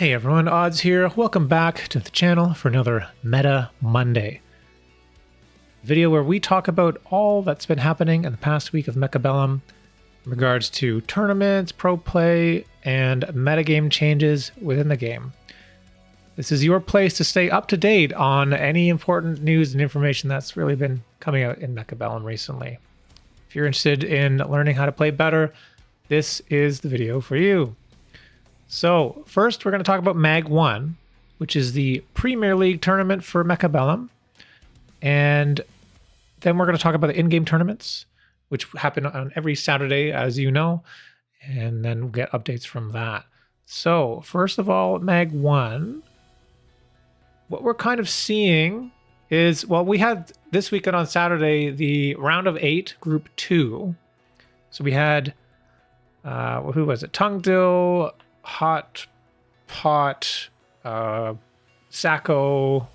Hey everyone, Odds here. Welcome back to the channel for another Meta Monday video where we talk about all that's been happening in the past week of Mechabellum in regards to tournaments, pro play, and metagame changes within the game. This is your place to stay up to date on any important news and information that's really been coming out in Mechabellum recently. If you're interested in learning how to play better, this is the video for you. So first, we're going to talk about Mag 1, which is the Premier League tournament for Mechabellum. And then we're going to talk about the in-game tournaments, which happen on every Saturday, as you know. And then we'll get updates from that. So first of all, Mag 1, what we're kind of seeing is, well, we had this weekend on Saturday, the round of 8, group 2. So we had, who was it? Tungdill, Hot Pot, Sacco.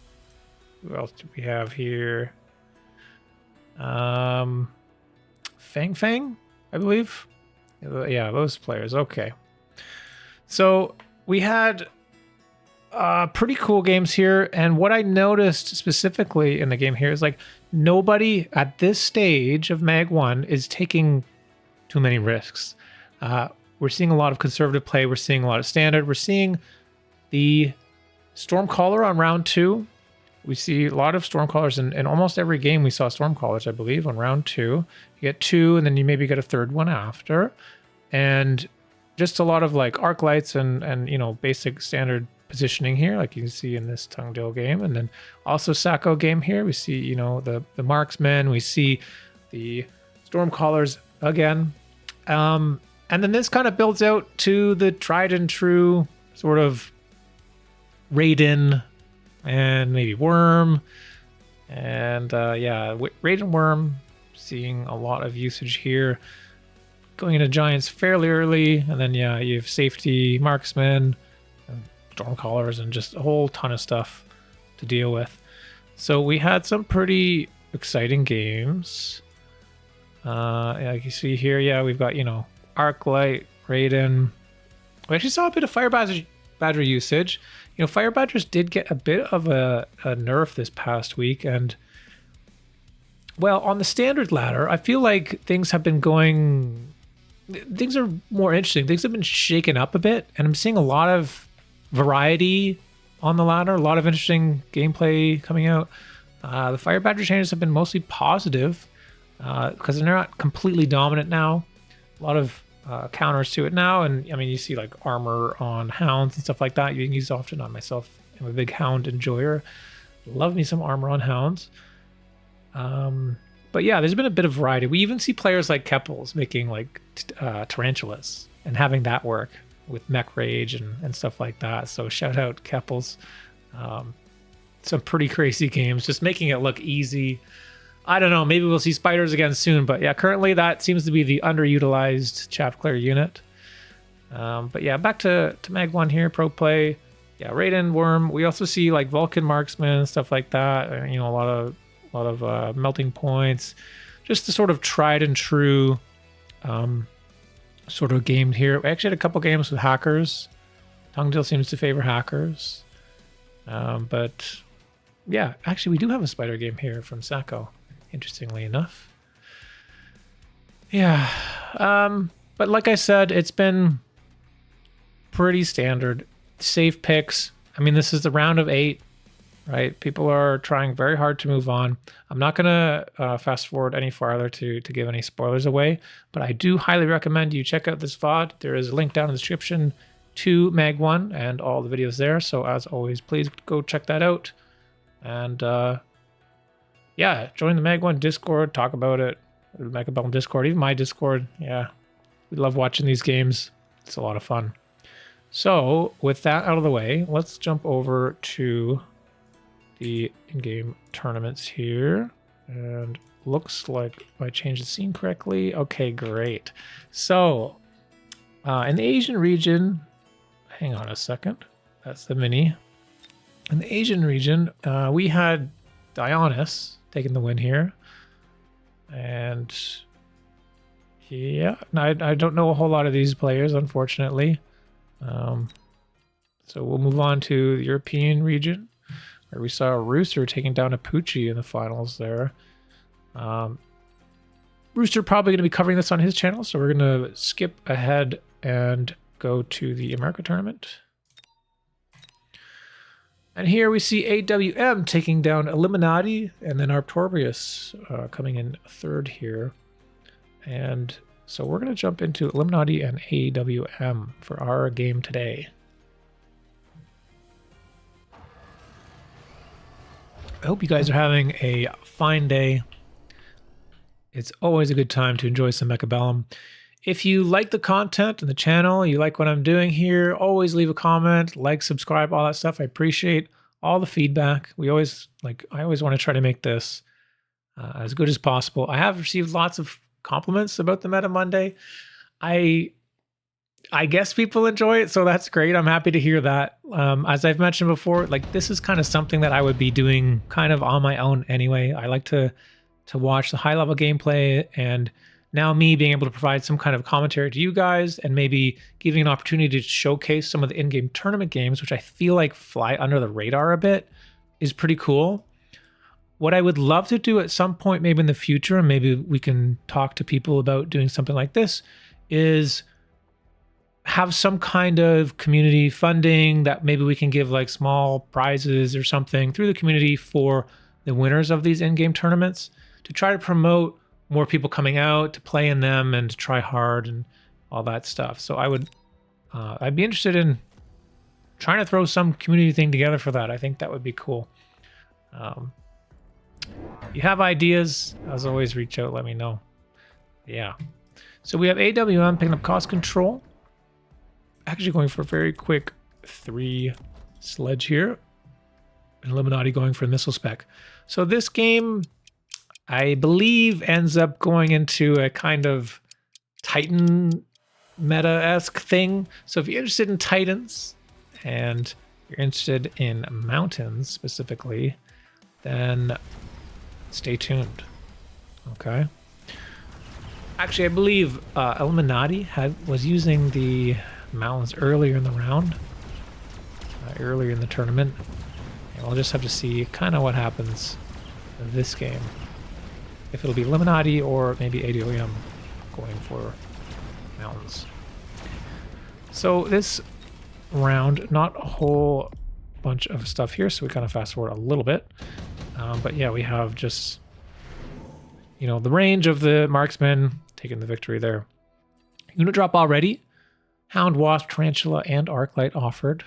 Who else do we have here? Fang Fang, I believe. Yeah, those players. Okay. So we had pretty cool games here. And what I noticed specifically in the game here is like nobody at this stage of Mag 1 is taking too many risks. We're seeing a lot of conservative play. We're seeing a lot of standard. We're seeing the Stormcaller on round 2. We see a lot of Stormcallers in almost every game. We saw Stormcallers, I believe, on round 2. You get 2, and then you maybe get a third one after. And just a lot of like arc lights and you know, basic standard positioning here, like you can see in this Tungdill game. And then also Sacco game here. We see, you know, the marksmen. We see the Stormcallers again. And then this kind of builds out to the tried and true sort of Raiden and maybe Worm. And yeah, Raiden Worm, seeing a lot of usage here. Going into Giants fairly early. And then, yeah, you have safety, marksmen, and Stormcallers, and just a whole ton of stuff to deal with. So we had some pretty exciting games. Like you see here, yeah, we've got, you know, Arclight, Raiden. We actually saw a bit of Fire Badger usage. You know, Fire Badgers did get a bit of a nerf this past week. And, well, on the standard ladder, I feel like things have been going... Things are more interesting. Things have been shaken up a bit. And I'm seeing a lot of variety on the ladder. A lot of interesting gameplay coming out. The Fire Badger changes have been mostly positive because they're not completely dominant now. A lot of counters to it now, and I mean, you see like armor on hounds and stuff like that. You can use often on myself. I'm a big hound enjoyer. Love me some armor on hounds. But yeah, there's been a bit of variety. We even see players like Keppels making like tarantulas and having that work with mech rage and stuff like that. So shout out Keppels. Some pretty crazy games, just making it look easy. I don't know, maybe we'll see spiders again soon, but yeah, currently that seems to be the underutilized Chaff Clear unit. But yeah, back to Mag 1 here, pro play. Yeah, Raiden, Worm. We also see like Vulcan marksman, stuff like that. You know, a lot of melting points. Just the sort of tried and true sort of game here. We actually had a couple games with hackers. Tungdill seems to favor hackers. But yeah, actually we do have a spider game here from Sacco. Interestingly enough. Yeah. But like I said, it's been pretty standard. Safe picks. I mean, this is the round of 8, right? People are trying very hard to move on. I'm not going to fast forward any farther to give any spoilers away, but I do highly recommend you check out this VOD. There is a link down in the description to Mag 1 and all the videos there. So as always, please go check that out. And yeah, join the Mag 1 Discord, talk about it. Mechabellum Discord, even my Discord. Yeah, we love watching these games. It's a lot of fun. So with that out of the way, let's jump over to the in-game tournaments here. And looks like I changed the scene correctly. Okay, great. So in the Asian region, hang on a second. That's the mini. In the Asian region, we had Dionys taking the win here. And yeah, I don't know a whole lot of these players, unfortunately. So we'll move on to the European region, where we saw Rooster taking down a Poochie in the finals there. Rooster probably going to be covering this on his channel, so we're going to skip ahead and go to the America tournament. And here we see AWM taking down Eliminati, and then Arcturbius coming in third here. And so we're going to jump into Eliminati and AWM for our game today. I hope you guys are having a fine day. It's always a good time to enjoy some Mechabellum. If you like the content and the channel, you like what I'm doing here, always leave a comment, like, subscribe, all that stuff. I appreciate all the feedback. I always want to try to make this as good as possible. I have received lots of compliments about the Meta Monday. I guess people enjoy it, so that's great. I'm happy to hear that. As I've mentioned before, like, this is kind of something that I would be doing kind of on my own anyway. I like to watch the high level gameplay, and now me being able to provide some kind of commentary to you guys and maybe giving an opportunity to showcase some of the in-game tournament games, which I feel like fly under the radar a bit, is pretty cool. What I would love to do at some point, maybe in the future, and maybe we can talk to people about doing something like this, is have some kind of community funding that maybe we can give like small prizes or something through the community for the winners of these in-game tournaments to try to promote more people coming out to play in them and to try hard and all that stuff. So I'd be interested in trying to throw some community thing together for that. I think that would be cool. If you have ideas, as always, reach out, let me know. Yeah. So we have AWM picking up cost control. Actually going for a very quick 3 sledge here. And Eliminati going for missile spec. So this game, I believe, ends up going into a kind of Titan meta-esque thing. So if you're interested in Titans and you're interested in mountains specifically, then stay tuned. Okay. Actually, I believe Eliminati was using the mountains earlier in the round, earlier in the tournament. And we'll just have to see kind of what happens in this game. If it'll be Eliminati or maybe AWM going for mountains. So this round, not a whole bunch of stuff here, so we kind of fast forward a little bit. But yeah, we have just, you know, the range of the marksman taking the victory there. Unit drop already. Hound, Wasp, Tarantula, and Arclight offered.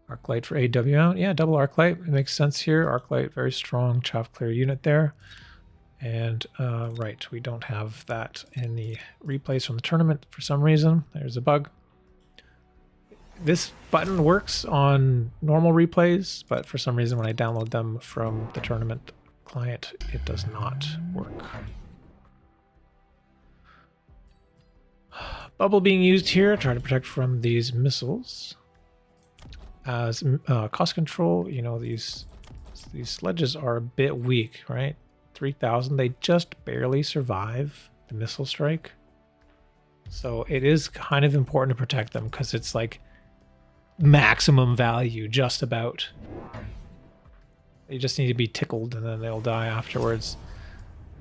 Arclight for AWM. Yeah, double Arclight. It makes sense here. Arclight, very strong chaff clear unit there. And right, we don't have that in the replays from the tournament for some reason. There's a bug. This button works on normal replays, but for some reason when I download them from the tournament client, it does not work. Bubble being used here, trying to protect from these missiles. As cost control, you know, these sledges are a bit weak, right? 3,000, they just barely survive the missile strike. So it is kind of important to protect them because it's like maximum value, just about. They just need to be tickled and then they'll die afterwards.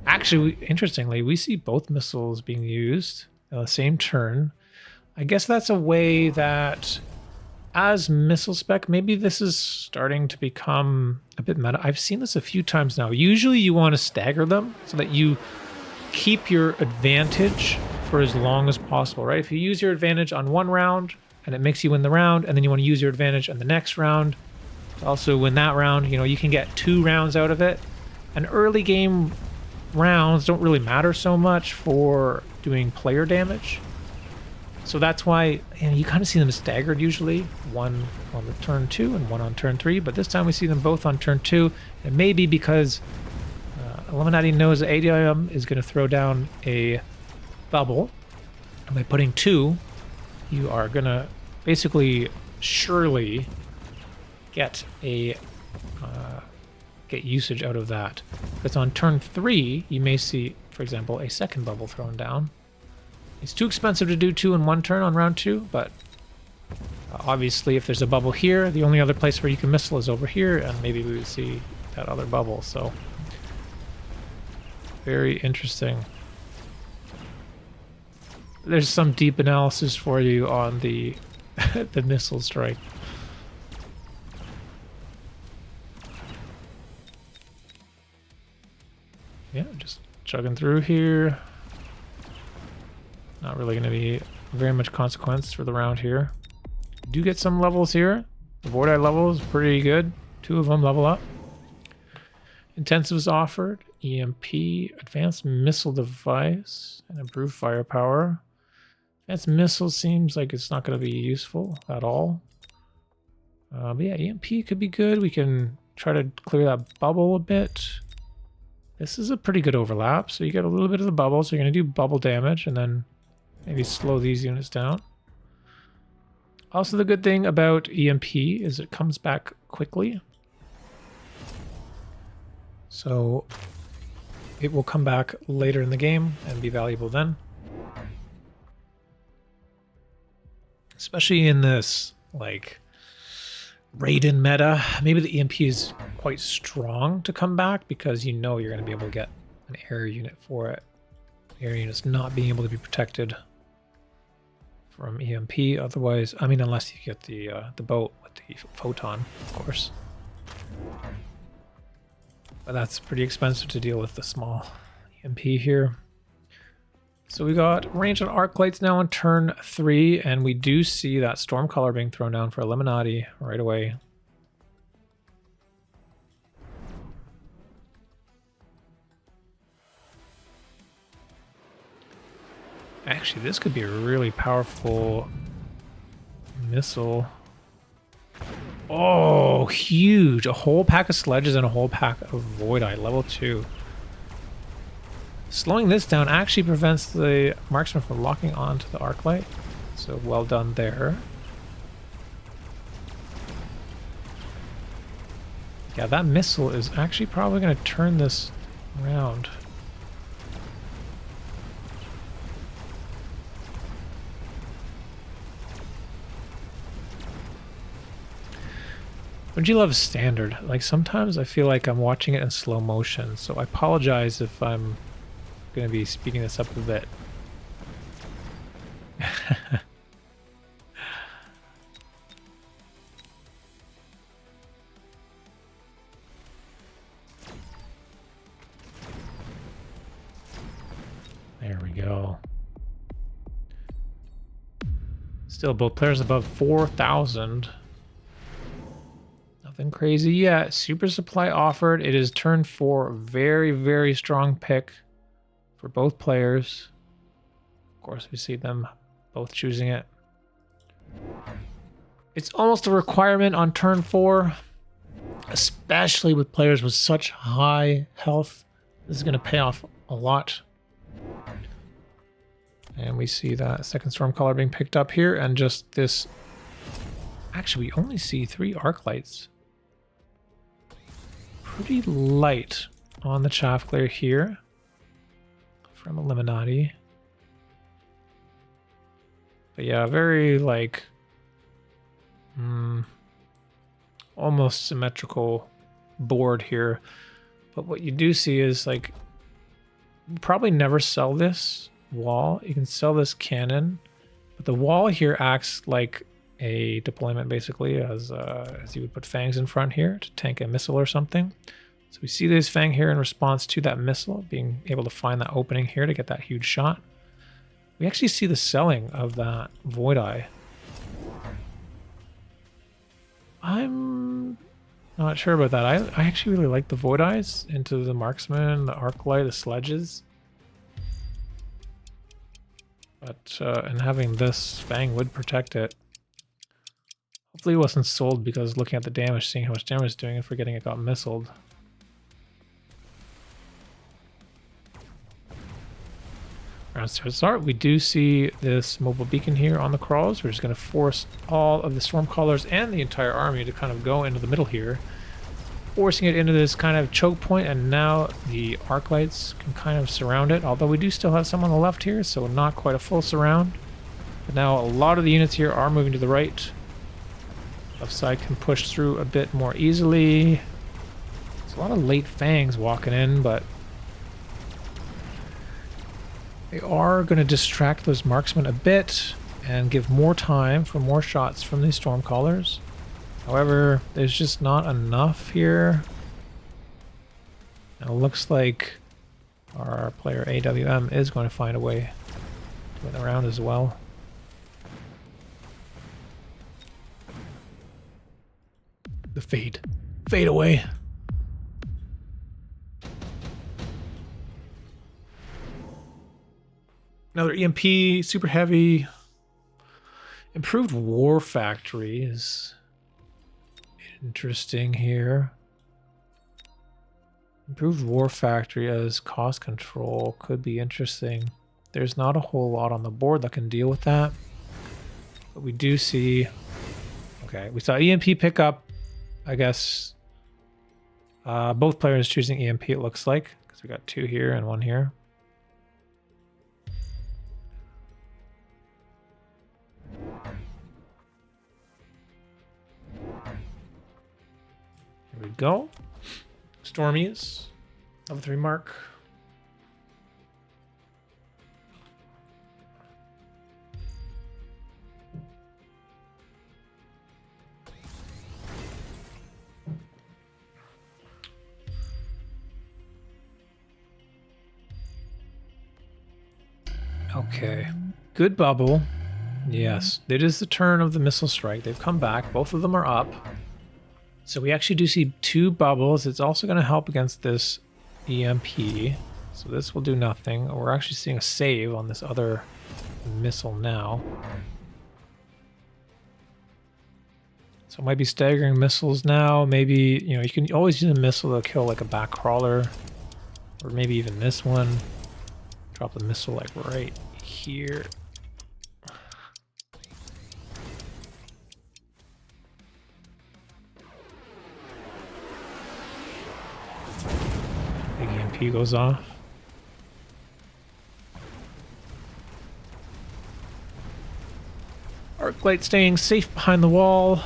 Actually, interestingly, we see both missiles being used on the same turn. I guess that's a way that, as missile spec, maybe this is starting to become a bit meta. I've seen this a few times now. Usually you want to stagger them so that you keep your advantage for as long as possible, right? If you use your advantage on one round and it makes you win the round, and then you want to use your advantage on the next round to also win that round, you know, you can get 2 rounds out of it. And early game rounds don't really matter so much for doing player damage. So that's why, and you kind of see them staggered usually, one on the turn 2 and one on turn 3, but this time we see them both on turn 2. It may be because Eliminati knows that ADIM is going to throw down a bubble, and by putting 2, you are going to basically surely get a get usage out of that. Because on turn 3, you may see, for example, a second bubble thrown down. It's too expensive to do 2 in 1 turn on round 2, but obviously if there's a bubble here, the only other place where you can missile is over here, and maybe we would see that other bubble, so very interesting. There's some deep analysis for you on the the missile strike. Yeah, just chugging through here. Not really going to be very much consequence for the round here. Do get some levels here. The Void Eye level is pretty good. 2 of them level up. Intensives offered. EMP, Advanced Missile Device, and Improved Firepower. Advanced Missile seems like it's not going to be useful at all. But yeah, EMP could be good. We can try to clear that bubble a bit. This is a pretty good overlap, so you get a little bit of the bubble, so you're going to do bubble damage, and then maybe slow these units down. Also, the good thing about EMP is it comes back quickly. So it will come back later in the game and be valuable then. Especially in this, like, Raiden meta. Maybe the EMP is quite strong to come back because you know you're going to be able to get an air unit for it. Air units not being able to be protected from EMP. Otherwise, I mean, unless you get the boat with the photon, of course. But that's pretty expensive to deal with the small EMP here. So we got range on arc lights now on turn 3, and we do see that storm color being thrown down for eliminati right away. Actually, this could be a really powerful missile. Oh, huge. A whole pack of sledges and a whole pack of Void Eye, level 2. Slowing this down actually prevents the marksman from locking onto the arc light. So well done there. Yeah, that missile is actually probably going to turn this around. Don't you love standard? Like, sometimes I feel like I'm watching it in slow motion, so I apologize if I'm going to be speeding this up a bit. There we go. Still both players above 4,000. Nothing crazy yet. Super supply offered. It is turn 4. Very, very strong pick for both players. Of course, we see them both choosing it. It's almost a requirement on turn 4, especially with players with such high health. This is going to pay off a lot. And we see that second storm color being picked up here, and just this. Actually, we only see 3 arc lights. Pretty light on the chaff glare here from eliminati. But yeah, very like almost symmetrical board here. But what you do see is, like, you probably never sell this wall. You can sell this cannon, but the wall here acts like a deployment, basically, as you would put fangs in front here to tank a missile or something. So we see this fang here in response to that missile, being able to find that opening here to get that huge shot. We actually see the selling of that Void Eye. I'm not sure about that. I actually really like the Void Eyes into the marksman, the arc light, the sledges. But and having this fang would protect it. Hopefully it wasn't sold because looking at the damage, seeing how much damage it's doing and forgetting it got missiled. Around start, we do see this mobile beacon here on the crawls. We're just going to force all of the storm callers and the entire army to kind of go into the middle here. forcing it into this kind of choke point, and now the arc lights can kind of surround it, although we do still have some on the left here, so not quite a full surround. But now a lot of the units here are moving to the right. Left side can push through a bit more easily. There's a lot of late fangs walking in, but they are going to distract those marksmen a bit and give more time for more shots from these Stormcallers. However, there's just not enough here. And it looks like our player AWM is going to find a way to win the round as well. The fade. Fade away. Another EMP, super heavy. Improved War Factory is interesting here. Improved War Factory as cost control could be interesting. There's not a whole lot on the board that can deal with that. But we do see... Okay, we saw EMP pick up. I guess both players choosing EMP, it looks like. Because we got 2 here and 1 here. Here we go. Stormies. Level 3 mark. Okay. Good bubble. Yes. It is the turn of the missile strike. They've come back. Both of them are up. So we actually do see 2 bubbles. It's also going to help against this EMP. So this will do nothing. We're actually seeing a save on this other missile now. So it might be staggering missiles now. Maybe, you know, you can always use a missile to kill like a back crawler. Or maybe even this one. Drop the missile like right here. Big EMP goes off. Arc light staying safe behind the wall.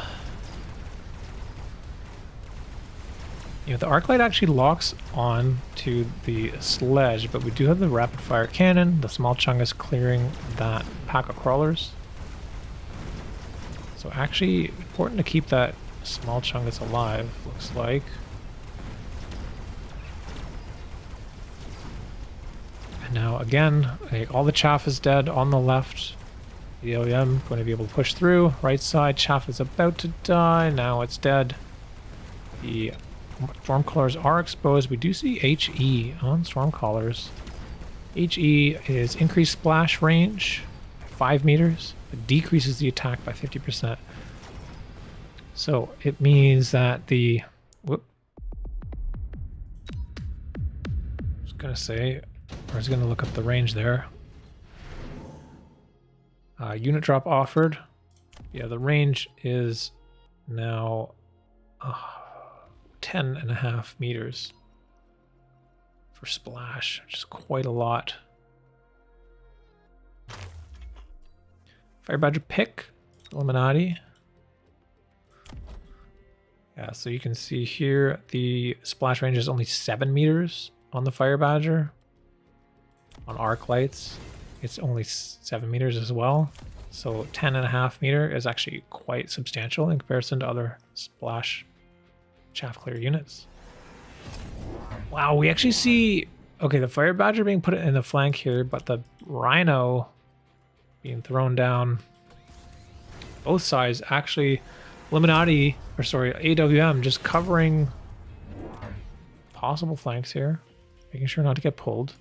You know, the arc light actually locks on to the sledge, but we do have the rapid fire cannon. The small chungus clearing that pack of crawlers. So actually important to keep that small chungus alive, looks like. And now again, like, all the chaff is dead on the left. The OEM going to be able to push through. Right side, chaff is about to die. Now it's dead. The Stormcallers are exposed. We do see HE on Stormcallers. HE is increased splash range, 5 meters. It decreases the attack by 50%. So it means that the... Whoop. I was going to say... I was going to look up the range there. Unit drop offered. Yeah, the range is now... 10.5 meters for splash, which is quite a lot. Fire Badger pick, eliminati. Yeah, so you can see here the splash range is only 7 meters on the Fire Badger. On arc lights, it's only 7 meters as well. So 10.5 meter is actually quite substantial in comparison to other splash chaff clear units. Wow, we actually see, okay, the Fire Badger being put in the flank here, but the Rhino being thrown down. Both sides actually, eliminati, or sorry, AWM just covering possible flanks here, making sure not to get pulled.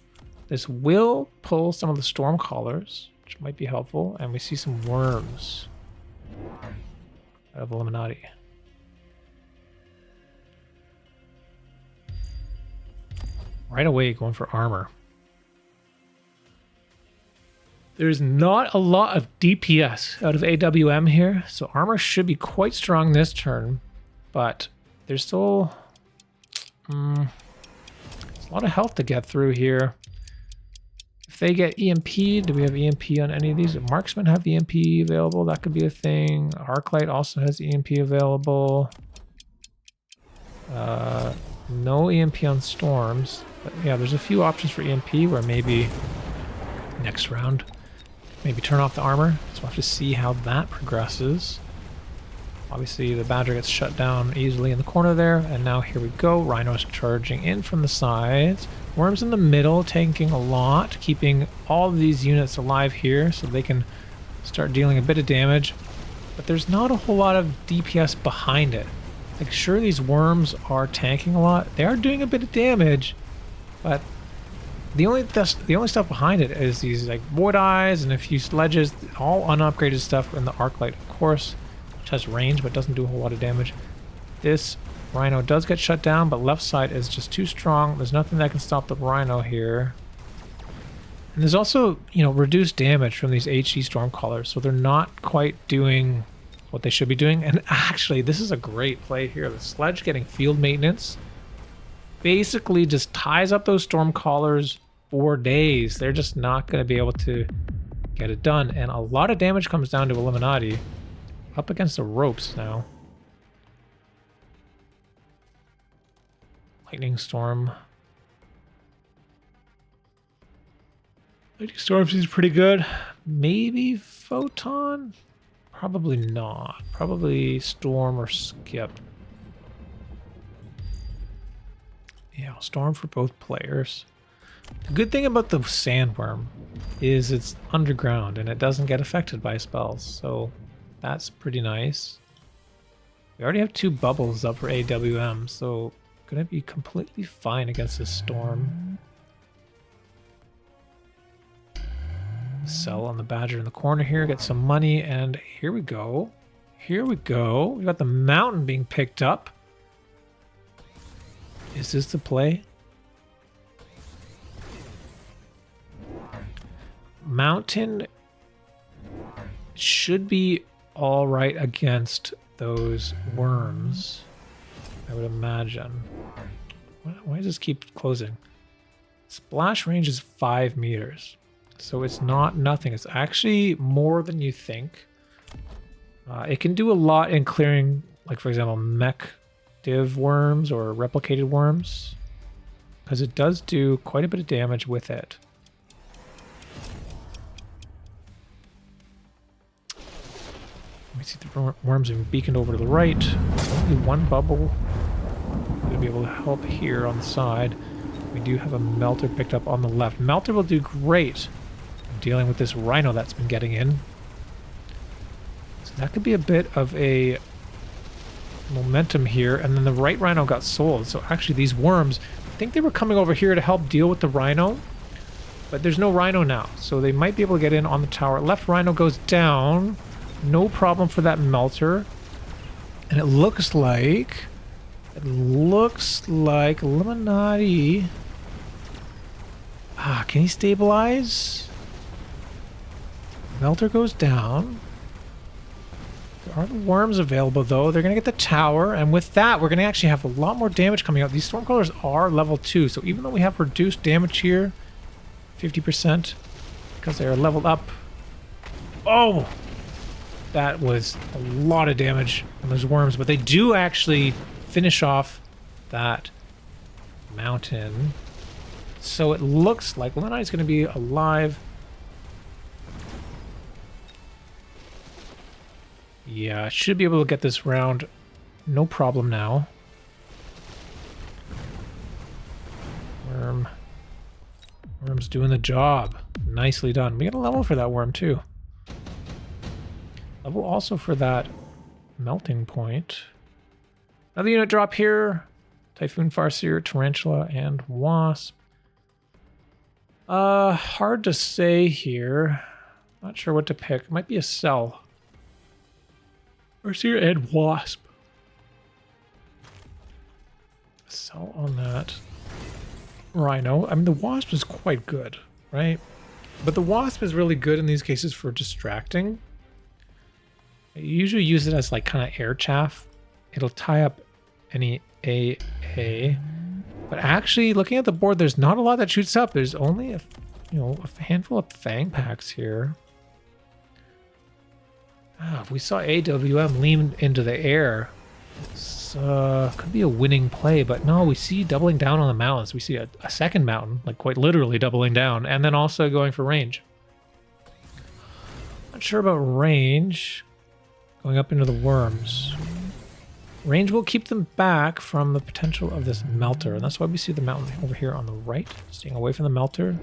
This will pull some of the Stormcallers, which might be helpful, and we see some worms out of eliminati. Right away, going for armor. There's not a lot of DPS out of AWM here, so armor should be quite strong this turn, but there's still There's a lot of health to get through here. If they get EMP, do we have EMP on any of these? Do marksmen have EMP available? That could be a thing. Arclight also has EMP available. No EMP on storms. But yeah, there's a few options for EMP where maybe next round, maybe turn off the armor. So we'll have to see how that progresses. Obviously, the Badger gets shut down easily in the corner there. And now here we go. Rhinos charging in from the sides. Worms in the middle, tanking a lot, keeping all of these units alive here so they can start dealing a bit of damage. But there's not a whole lot of DPS behind it. Like, sure, these worms are tanking a lot. They are doing a bit of damage, but the only stuff behind it is these like void eyes and a few sledges, all unupgraded stuff, and the Arclight, of course, which has range but doesn't do a whole lot of damage. This Rhino does get shut down, but left side is just too strong. There's nothing that can stop the Rhino here. And there's also, you know, reduced damage from these HE Stormcallers, so they're not quite doing what they should be doing. And actually, this is a great play here. The Sledge getting field maintenance basically just ties up those Stormcallers for days. They're just not going to be able to get it done. And a lot of damage comes down to Eliminati. Up against the ropes now. Lightning Storm. Lightning Storm seems pretty good. Maybe Photon? Probably not. Probably Storm or Skip. Yeah, Storm for both players. The good thing about the Sandworm is it's underground and it doesn't get affected by spells, so that's pretty nice. We already have 2 bubbles up for AWM, so gonna be completely fine against this Storm. Sell on the Badger in the corner here, get some money, and here we go. Here we go. We got the Mountain being picked up. Is this the play? Mountain should be all right against those worms, I would imagine. Why does this keep closing? Splash range is 5 meters. So it's not nothing. It's actually more than you think. It can do a lot in clearing, like for example, mech div worms or replicated worms, because it does do quite a bit of damage with it. Let me see, the worms have beaconed over to the right. Only 1 bubble. Going to be able to help here on the side. We do have a Melter picked up on the left. Melter will do great dealing with this Rhino that's been getting in. So that could be a bit of a momentum here. And then the right Rhino got sold. So actually these worms, I think they were coming over here to help deal with the Rhino. But there's no Rhino now. So they might be able to get in on the tower. Left Rhino goes down. No problem for that Melter. And it looks like Eliminati. Can he stabilize? Melter goes down. There are the worms available though. They're going to get the tower, and with that we're going to actually have a lot more damage coming out. These Stormcallers are level 2, so even though we have reduced damage here, 50%, because they are leveled up. Oh! That was a lot of damage from those worms, but they do actually finish off that mountain. So it looks like Eliminati is going to be alive. Yeah, I should be able to get this round no problem now. Worm's doing the job. Nicely done. We got a level for that worm too. Level also for that melting point. Another unit drop here. Typhoon, Farseer, Tarantula, and Wasp. Hard to say here. Not sure what to pick. It might be a Cell. Farseer and Wasp. Cell on that Rhino. I mean, the Wasp is quite good, right? But the Wasp is really good in these cases for distracting. I usually use it as like kind of air chaff. It'll tie up any AA. But actually, looking at the board, there's not a lot that shoots up. There's only a handful of Fang packs here. If we saw AWM lean into the air, it's could be a winning play. But no, we see doubling down on the mountains. We see a second mountain, like quite literally doubling down, and then also going for range. Not sure about range. Going up into the worms. Range will keep them back from the potential of this melter, and that's why we see the mountain over here on the right, staying away from the melter.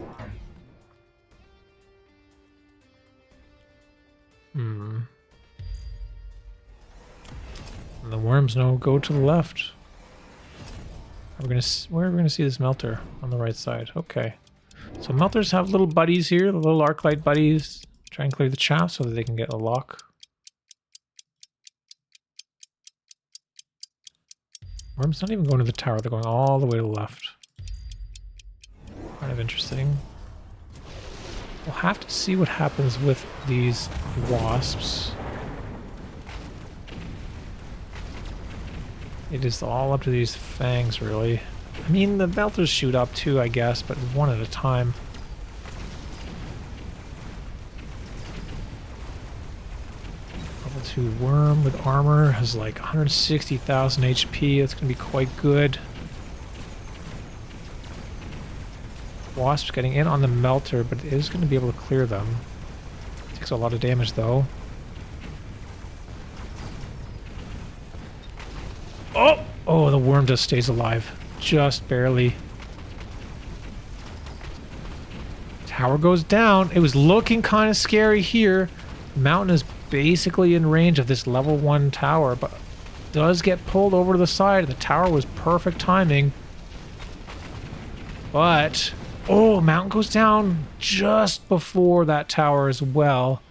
And the worms go to the left. Where are we gonna see this melter? On the right side. Okay. So melters have little buddies here, the little arc light buddies. Try and clear the chaff so that they can get a lock. Worm's not even going to the tower, they're going all the way to the left. Kind of interesting. We'll have to see what happens with these wasps. It is all up to these fangs, really. I mean, the melters shoot up too, I guess, but one at a time. Level 2 worm with armor has like 160,000 HP. That's going to be quite good. Wasp's getting in on the melter, but it is going to be able to clear them. Takes a lot of damage, though. Oh! Oh, the worm just stays alive. Just barely. Tower goes down. It was looking kind of scary here. Mountain is basically in range of this level 1 tower, but does get pulled over to the side. The tower was perfect timing. But, oh, mountain goes down just before that tower as well.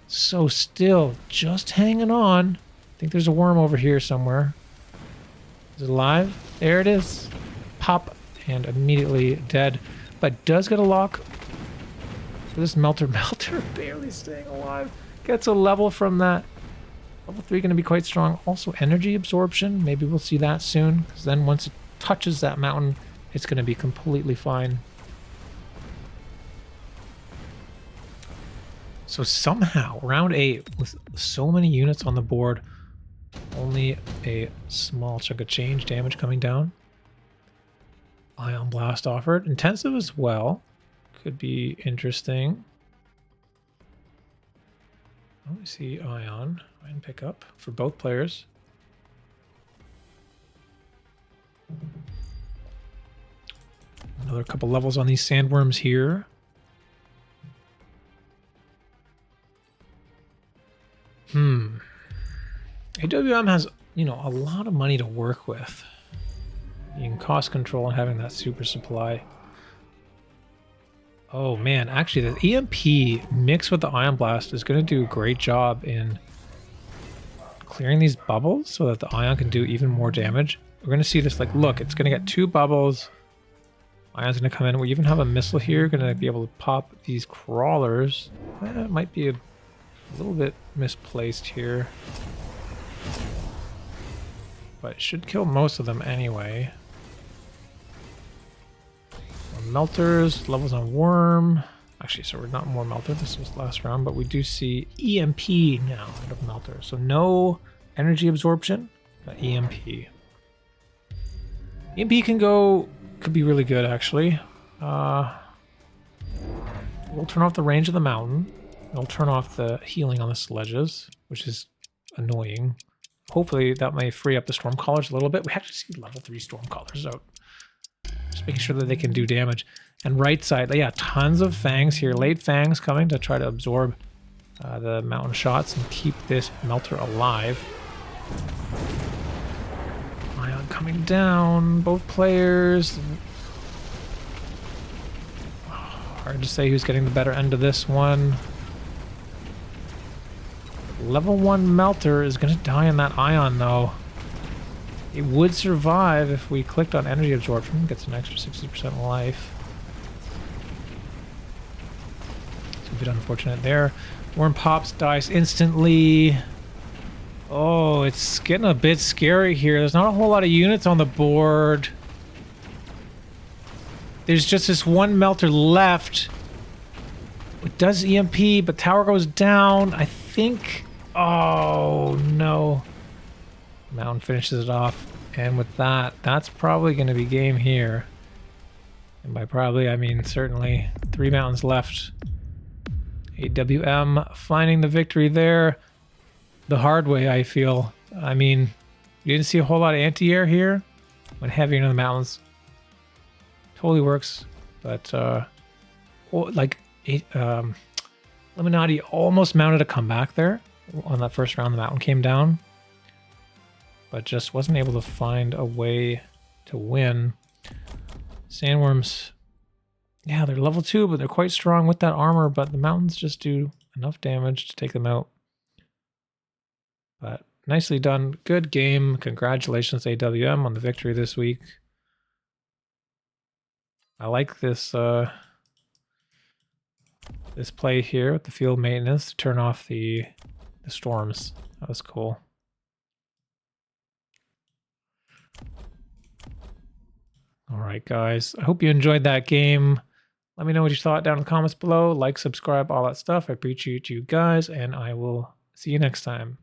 So still, just hanging on. I think there's a worm over here somewhere. Is it alive? There it is. Pop, and immediately dead. But does get a lock for this melter. Melter barely staying alive. Gets a level from that. Level 3 going to be quite strong. Also energy absorption. Maybe we'll see that soon. Because then once it touches that mountain, it's going to be completely fine. So somehow, round 8, with so many units on the board, only a small chunk of change damage coming down. Ion Blast offered. Intensive as well. Could be interesting. Oh, we see Ion pickup for both players. Another couple levels on these sandworms here. AWM has, a lot of money to work with. You can cost control and having that super supply. Oh man, actually the EMP mixed with the Ion Blast is going to do a great job in clearing these bubbles so that the Ion can do even more damage. We're going to see this, like, look, it's going to get 2 bubbles. Ion's going to come in. We even have a missile here, going to be able to pop these crawlers. It might be a little bit misplaced here. But it should kill most of them anyway. More melters, levels on worm. Actually, so we're not more melter. This was last round, but we do see EMP now out of melter. So no energy absorption, but EMP. EMP could be really good actually. We'll turn off the range of the mountain. It'll turn off the healing on the sledges, which is annoying. Hopefully that may free up the Stormcallers a little bit. We actually see level 3 Stormcallers out. Just making sure that they can do damage. And right side, yeah, tons of fangs here. Late fangs coming to try to absorb the mountain shots and keep this melter alive. Ion coming down, both players. Hard to say who's getting the better end of this one. Level 1 melter is going to die in that Ion, though. It would survive if we clicked on energy absorption. Gets an extra 60% life. It's a bit unfortunate there. Worm pops, dies instantly. Oh, it's getting a bit scary here. There's not a whole lot of units on the board. There's just this one melter left. It does EMP, but tower goes down. I think... Oh, no. Mountain finishes it off. And with that, that's probably going to be game here. And by probably, I mean certainly 3 mountains left. AWM finding the victory there. The hard way, I feel. I mean, you didn't see a whole lot of anti-air here. Went heavier into the mountains. Totally works. But, eliminati almost mounted a comeback there. On that first round, the mountain came down. But just wasn't able to find a way to win. Sandworms, yeah, they're level 2, but they're quite strong with that armor, but the mountains just do enough damage to take them out. But nicely done. Good game. Congratulations, AWM, on the victory this week. I like this this play here with the field maintenance to turn off the storms. That was cool. All right, guys. I hope you enjoyed that game. Let me know what you thought down in the comments below. Like, subscribe, all that stuff. I appreciate you guys, and I will see you next time.